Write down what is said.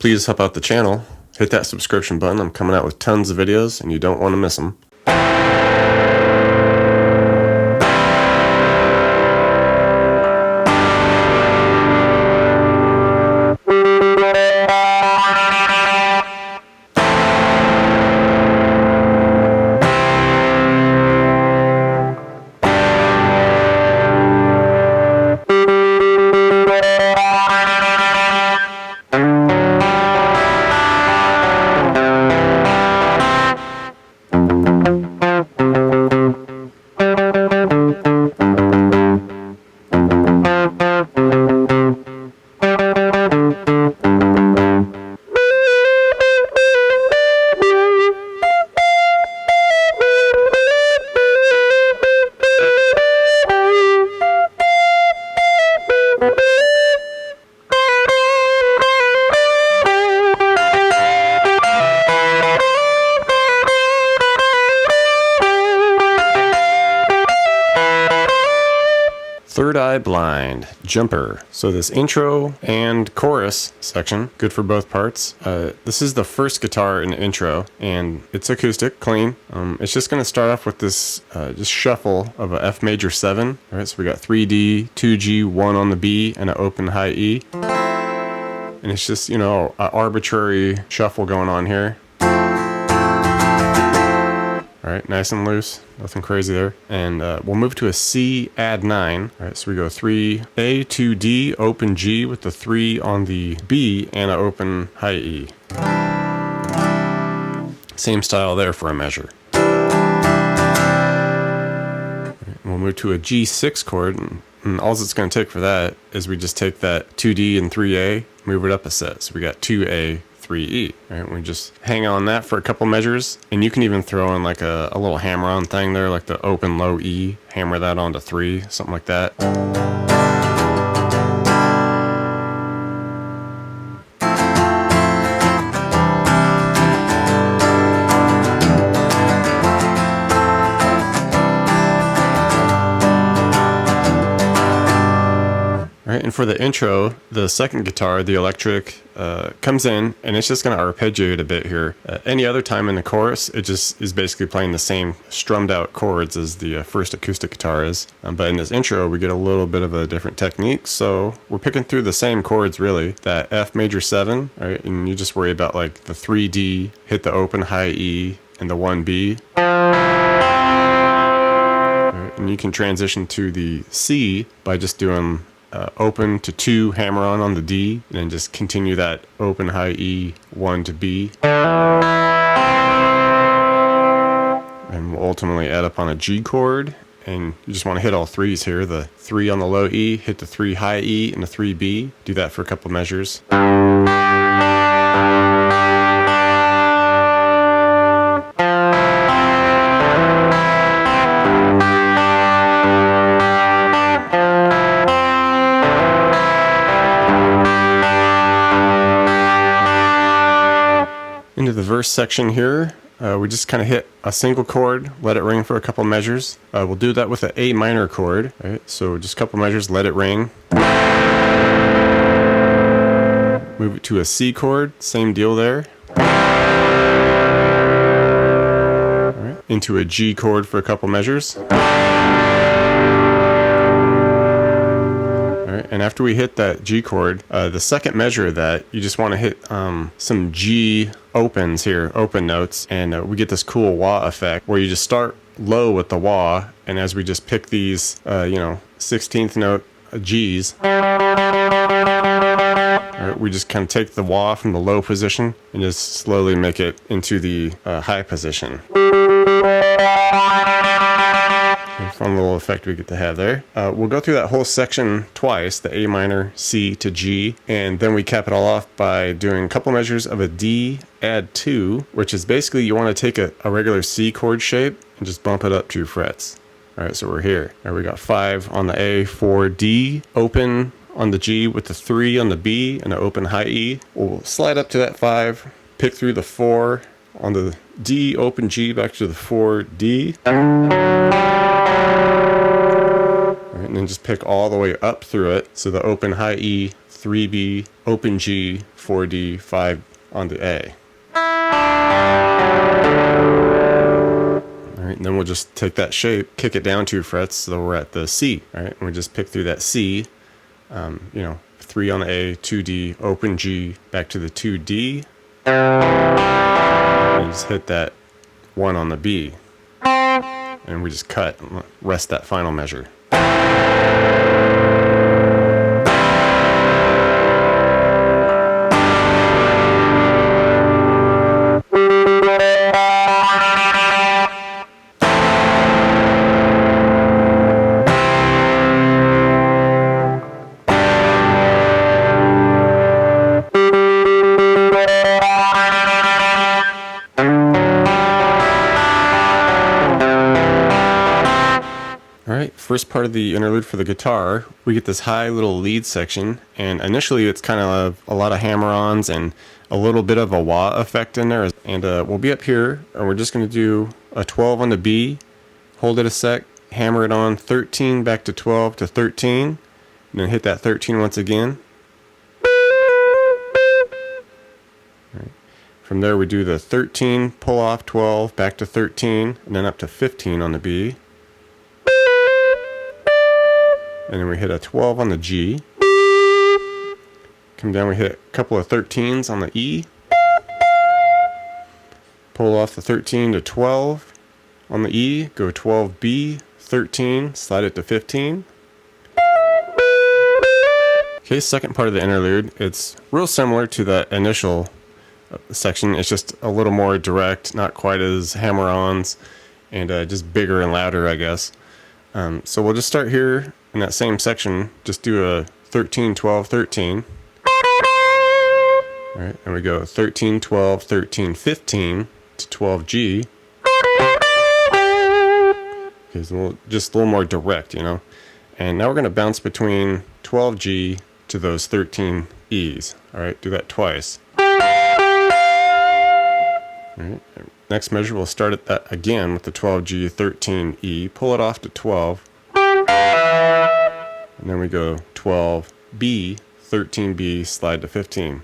please help out the channel. Hit that subscription button. I'm coming out with tons of videos and you don't want to miss them. Third Eye Blind, Jumper. So this intro and chorus section, good for both parts. This is the first guitar in the intro, and it's acoustic, clean. It's just going to start off with this just shuffle of a F major 7. All right, so we got 3D, 2G, 1 on the B, and an open high E. And it's just, you know, an arbitrary shuffle going on here. All right, nice and loose, nothing crazy there. And we'll move to a C, add 9. All right, so we go 3 A, 2 D, open G with the 3 on the B and an open high E. Same style there for a measure. All right, we'll move to a G6 chord, and all it's going to take for that is we just take that 2D and 3A, move it up a set. So we got 2A, 3E. Right, we just hang on that for a couple measures, and you can even throw in like a little hammer-on thing there, like the open low E, hammer that onto 3, something like that. And for the intro, the second guitar, the electric, comes in, and it's just going to arpeggiate a bit here. Any other time in the chorus, it just is basically playing the same strummed out chords as the first acoustic guitar is. But in this intro, we get a little bit of a different technique. So we're picking through the same chords, really. That F major 7, right? And you just worry about like the 3D, hit the open high E, and the 1B. Right, and you can transition to the C by just doing open to 2, hammer on the D, and then just continue that open high E, 1 to B. And we'll ultimately add up on a G chord, and you just want to hit all 3s here. The 3 on the low E, hit the 3 high E and the 3B. Do that for a couple measures. Into the verse section here, we just kind of hit a single chord, let it ring for a couple measures. We'll do that with an A minor chord, right? So just a couple measures, let it ring. Move it to a C chord, same deal there. All right, into a G chord for a couple measures. And after we hit that G chord, the second measure of that, you just want to hit some G opens here, open notes, and we get this cool wah effect where you just start low with the wah, and as we just pick these, 16th note G's, right, we just kind of take the wah from the low position and just slowly make it into the high position. Fun little effect we get to have there. We'll go through that whole section twice, the A minor, C to G, and then we cap it all off by doing a couple measures of a D, add 2, which is basically you want to take a regular C chord shape and just bump it up 2 frets. All right, so we're here. All right, we got 5 on the A, 4 D, open on the G with the 3 on the B and an open high E. We'll slide up to that 5, pick through the 4 on the D, open G back to the 4 D. And then and just pick all the way up through it. So the open high E, 3B, open G, 4D, 5 on the A. All right, and then we'll just take that shape, kick it down 2 frets, so we're at the C. All right, and we just pick through that C, 3 on the A, 2D, open G, back to the 2D, and just hit that 1 on the B. And we just cut and rest that final measure. Alright, first part of the interlude for the guitar, we get this high little lead section, and initially it's kind of a lot of hammer-ons and a little bit of a wah effect in there. And we'll be up here, and we're just going to do a 12 on the B, hold it a sec, hammer it on 13 back to 12 to 13, and then hit that 13 once again. Right. From there we do the 13, pull off 12, back to 13, and then up to 15 on the B. And then we hit a 12 on the G. Come down, we hit a couple of 13s on the E. Pull off the 13 to 12 on the E. Go 12B, 13, slide it to 15. Okay, second part of the interlude. It's real similar to the initial section. It's just a little more direct, not quite as hammer-ons, and just bigger and louder, I guess. So we'll just start here in that same section, just do a 13, 12, 13. All right, and we go 13, 12, 13, 15 to 12G. Okay, so just a little more direct, And now we're going to bounce between 12G to those 13 E's. All right, do that twice. All right, next measure, we'll start at that again with the 12G, 13E, pull it off to 12. And then we go 12B, 13B, slide to 15.